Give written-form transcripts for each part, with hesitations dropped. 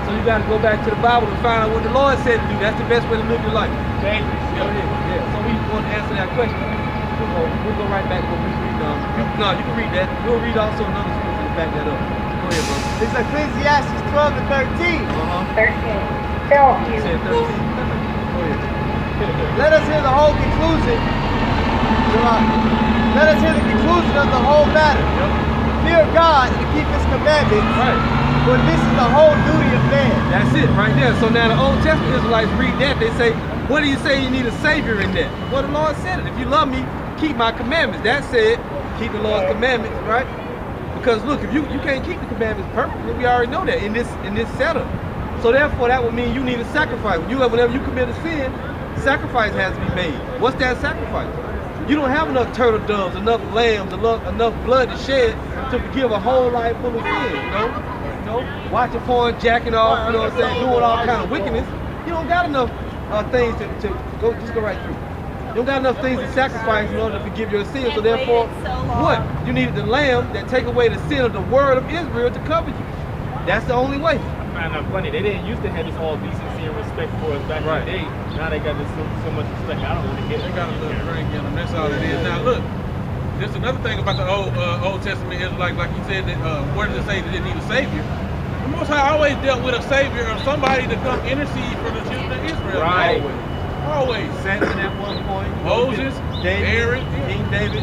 So you got to go back to the Bible and find out what the Lord said to do. That's the best way to live your life. Thank you. Yeah. So we want to answer that question. We'll go right back to what we read. No, you can read that. We'll read also another scripture to back that up. Go ahead, bro. It's Ecclesiastes 12 and 13. 13. Tell you. You said 13? Go ahead. Let us hear the whole conclusion. Let us hear the conclusion of the whole matter. Yep. Fear God and keep his commandments. Right. For this is the whole duty of man. That's it right there. So now the Old Testament Israelites read that, they say, what do you say you need a savior in that? Well, the Lord said it. If you love me, keep my commandments. That said, keep the Lord's commandments, right? Because look, if you can't keep the commandments perfectly, we already know that in this setup. So therefore, that would mean you need a sacrifice. Whenever you commit a sin, sacrifice has to be made. What's that sacrifice? You don't have enough turtle doves, enough lambs, enough blood to shed to forgive a whole life full of sin, you know? Watching porn, jacking off, you know what I'm saying, doing all kind of wickedness. You don't got enough things to go right through. You don't got enough things to sacrifice in order to forgive your sins. So therefore, what? You needed the lamb that take away the sin of the word of Israel to cover you. That's the only way. I find that funny. They didn't used to have this all decency and respect for us back in the day. Now they got this so much respect. I don't really get it. They got a little drink in them. That's all it is. Now look, there's another thing about the Old Testament is like you said that where does it say that they need a savior? The Most High always dealt with a savior or somebody to come intercede for the children of Israel. Right. Always. Samson at one point. Moses, Aaron, King David,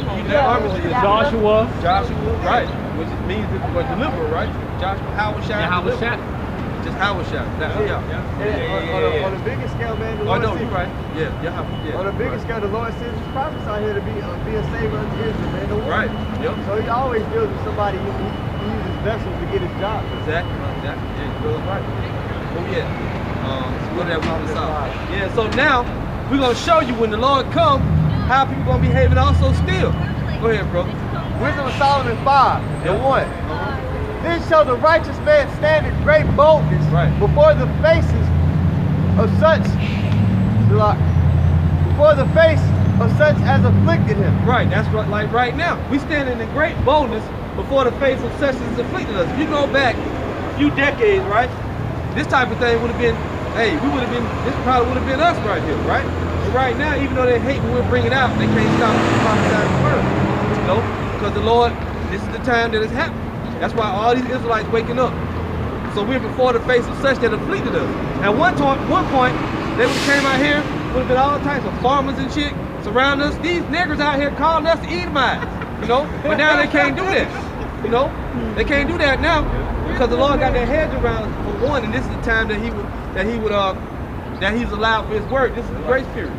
Joshua, right? Which means that we're deliverer, right? Joshua, haue, shal. Just haue, shal. On the bigger scale, man, the Lord you're right. Yeah. On the bigger scale, the Lord sends his prophets out here to be a savior unto Israel, man. The right. Yep. So he always deals with somebody who uses vessels to get his job. Exactly. Yeah, you're right. Oh yeah. What that we decide. Yeah. So now we're gonna show you when the Lord comes how people gonna behave and also still. Go ahead, bro. Wisdom of Solomon 5 and 1. Then shall the righteous man stand in great boldness before the faces of such as afflicted him. Right, that's right. Like right now, we standing in great boldness before the face of such as afflicted us. If you go back a few decades, right, this type of thing would have been, this probably would have been us right here, right? But right now, even though they hate when we're bringing out, they can't stop us from prophesying the word, you know, because the Lord, this is the time that it's happening. That's why all these Israelites waking up. So we're before the face of such that afflicted us. At one point, they would have came out here, would have been all types of farmers and shit surround us. These niggers out here calling us Edomites, you know. But now they can't do that, you know. They can't do that now because the Lord got their heads around us for one, and this is the time that He's allowed for His word. This is the grace period.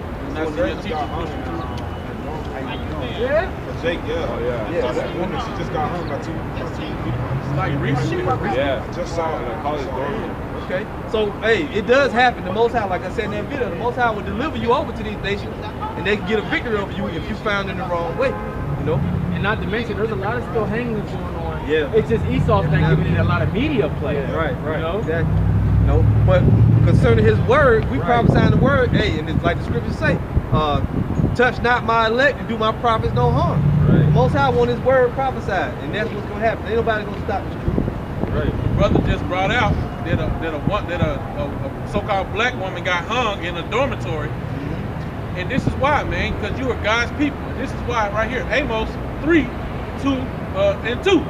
Yeah. Jake, yeah. That woman, she just got home about 2 weeks. Like recently? Yeah, I just saw her in college dorm. Okay, so hey, it does happen. The Most High, like I said in that video, the Most High will deliver you over to these nations, and they can get a victory over you if you found in the wrong way, you know. And not to mention, there's a lot of still hangings going on. Yeah. It's just Esau's not giving it a lot of media play. Right, you know? exactly. You know, but concerning His word, we prophesying the word. Hey, and it's like the scriptures say, touch not my elect and do my prophets no harm. Right. The Most High want His word prophesied, and that's what's gonna happen. Ain't nobody gonna stop this truth. Right. The brother just brought out that a so-called black woman got hung in a dormitory. And this is why, man, because you are God's people. And this is why right here, Amos 3, 2, and 2.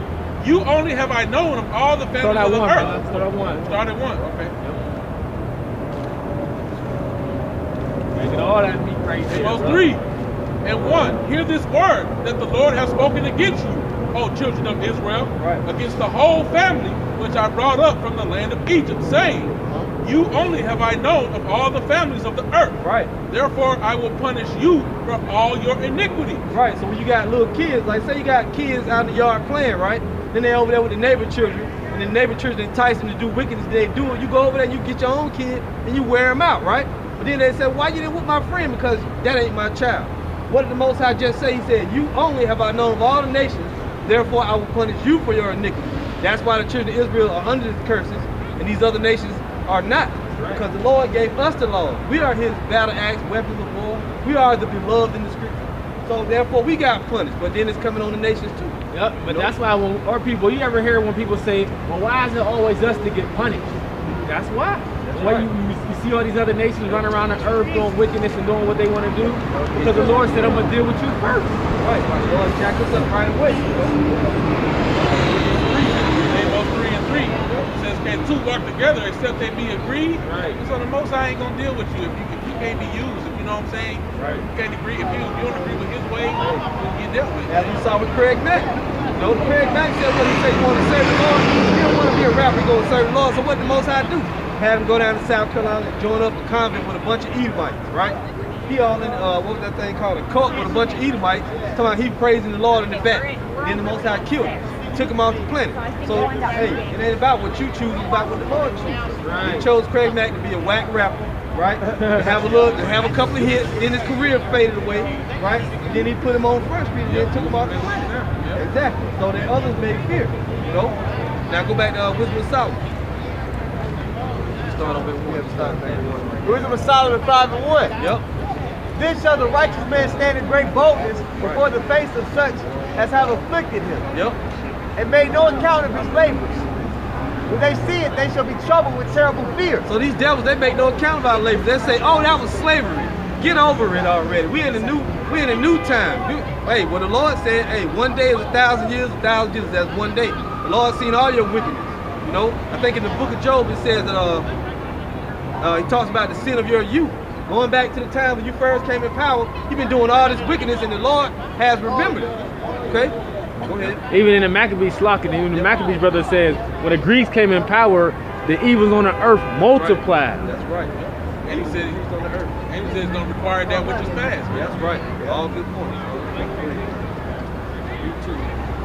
You only have I known of all the families of the earth. Start at 1. Start at 1, okay. Making all that meat right there. Amos 3 and 1. Hear this word that the Lord has spoken against you, O children of Israel, against the whole family which I brought up from the land of Egypt, saying, you only have I known of all the families of the earth. Right. Therefore, I will punish you for all your iniquities. Right. So when you got little kids, like say you got kids out in the yard playing, right? Then they over there with the neighbor children, and the neighbor children entice them to do wickedness. They do it. You go over there, and you get your own kid, and you wear them out, right? But then they said, why you didn't whip my friend? Because that ain't my child. What did the Most High just say? He said, you only have I known of all the nations. Therefore, I will punish you for your iniquity. That's why the children of Israel are under the curses, and these other nations are not. Because the Lord gave us the law. We are His battle axe, weapons of war. We are the beloved in the scripture. So therefore, we got punished. But then it's coming on the nations too. Yep. But that's why when our people, you ever hear when people say, well, why is it always us to get punished? That's why. That's why you see all these other nations running around the earth doing wickedness and doing what they want to do. Because the Lord said, I'm going to deal with you first. Right. The Lord jacked us up right away. Amos 3 and 3 says, can two walk together except they be agreed? Right. So the Most High ain't going to deal with you if you can't be used, if you know what I'm saying? Right. You can't agree. If you don't agree with his way, you'll get dealt with. As we saw with Craig Mack. You know, Craig Mack said what he said, you want to serve the Lord. You don't want to be a rapper, you go and serve the Lord. So what the Most High do? Had him go down to South Carolina and join up a convent with a bunch of Edomites, right? He all in, what was that thing called? A cult with a bunch of Edomites. Talking about he praising the Lord in the back. Then the Most High killed him. Took him off the planet. So, hey, it ain't about what you choose, it's about what the Lord chooses. Right. He chose Craig Mack to be a whack rapper, right? To have a look, to have a couple of hits, then his career faded away, right? And then he put him on First Street and then took him off the planet. Exactly. So that others may fear, you know? Now go back to Wisdom of Solomon. Start over we have to start at Wisdom of Solomon 5 and 1. Yep. Then shall the righteous man stand in great boldness before the face of such as have afflicted him, Yep. and made no account of his labors. When they see it, they shall be troubled with terrible fear. So these devils, they make no account of our labor. They say, oh, that was slavery. Get over it already. We're in a new time. Hey, well the Lord said, hey, 1 day is 1,000 years, 1,000 years that's 1 day. The Lord seen all your wickedness. You know, I think in the book of Job it says that he talks about the sin of your youth. Going back to the time when you first came in power, you've been doing all this wickedness and the Lord has remembered it. Okay? Go ahead. Even in the Maccabees Slock, even the Maccabees brother says, when the Greeks came in power, the evils on the earth multiplied. Right. That's right. And he said he's on the earth. And he said he's going to require that which is past. That's right. All good points.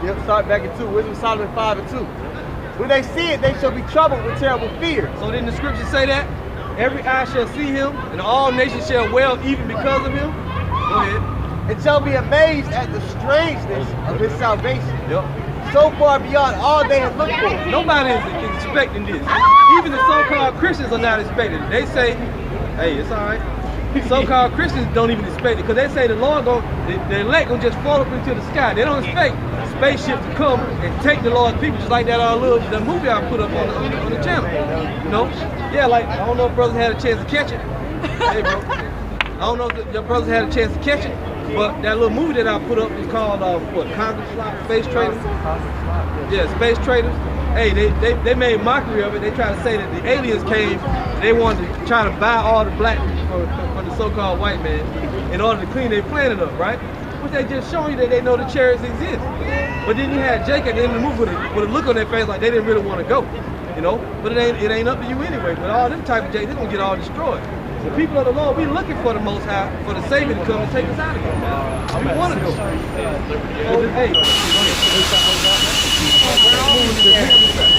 Yep, start back at 2. Wisdom of Solomon 5 and 2. When they see it, they shall be troubled with terrible fear. So didn't the scripture say that? Every eye shall see him, and all nations shall wail even because of him. Go ahead. And shall be amazed at the strangeness of his salvation. Yep. So far beyond all they had looked for. Nobody is expecting this. Even the so-called Christians are not expecting it. They say, hey, it's all right. So-called Christians don't even expect it because they say the Lord the elect gonna just fall up into the sky. They don't expect spaceships to come and take the Lord's people just like that the movie I put up on the channel. You know? Yeah, like I don't know if brothers had a chance to catch it. Hey, bro. I don't know if your brothers had a chance to catch it, but that little movie that I put up is called what? Congress Space Traders. Yeah, Space Traders. Hey, they made mockery of it. They tried to say that the aliens came. They wanted to try to buy all the black people for the so-called white man in order to clean their planet up, right? But they just showing you that they know the chariots exist. But then you had Jake at the end of the movie with a look on their face like they didn't really want to go, you know? But it ain't up to you anyway. But all them type of Jakes, they're gonna get all destroyed. The people of the Lord, we looking for the Most High, for the Savior to come and take us out of here. We want to go. Hey,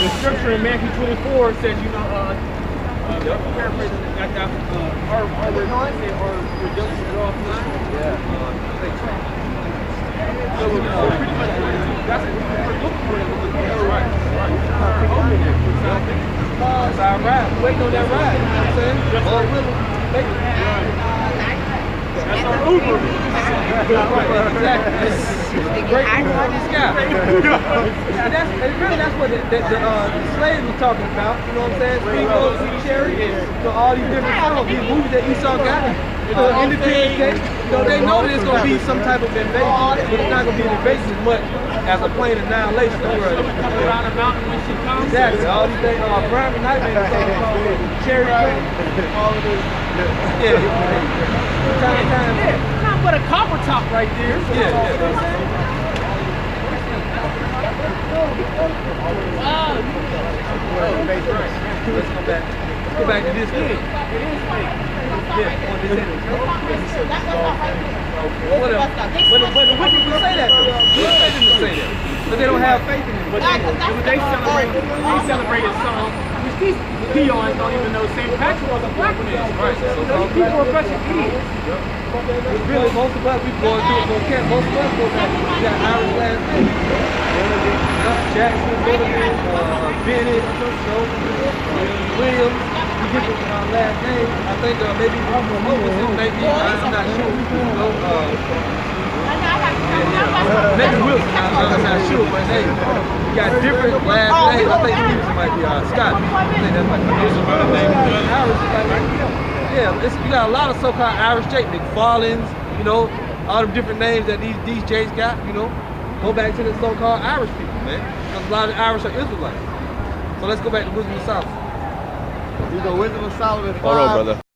The scripture in Matthew 24 says, you know, paraphrasing, our redemption is off line. So pretty much that's what we're looking for. Right. That's our ride. Waiting on that ride. You know what I'm saying? All willing. That's our Uber. Exactly. Great Uber on the sky. And that's what the slaves were talking about. You know what I'm saying? Speedboats, chariots, all these different songs, these movies that Esau got. Independence Day. You know, they know there's going to be some type of invasion, but it's not going to be an invasion as much as a plain annihilation. Around the mountain when she comes. Exactly. All these things, Brian Nightmare songs called Cherry Train. All of this. Yeah. Not but a copper top right there. Yeah. Let's go back to this thing. Yeah, on this end. But the wicked will say that though. We expect them to say that. But they don't have faith in it. But they celebrated some, which these peons don't even know St. Patrick was a black man. Right. So these people are a bunch of idiots. Really, most of us, we going through it, okay. Most of us go back to that Irish last name. Jackson, Bennett, Williams. We get with our last name. I think maybe Wilson, maybe, I'm not sure. Maybe Wilson, I'm not sure, but hey, we got different last names. I think Stevenson might be Scott. I think that's like Yeah, you got a lot of so-called Irish J, McFarlane's, you know, all the different names that these J's got, you know. Go back to the so-called Irish people, man. Because a lot of the Irish are Israelites. So let's go back to Wisdom of Solomon. You know, Wisdom of Solomon 5. Hold on, brother.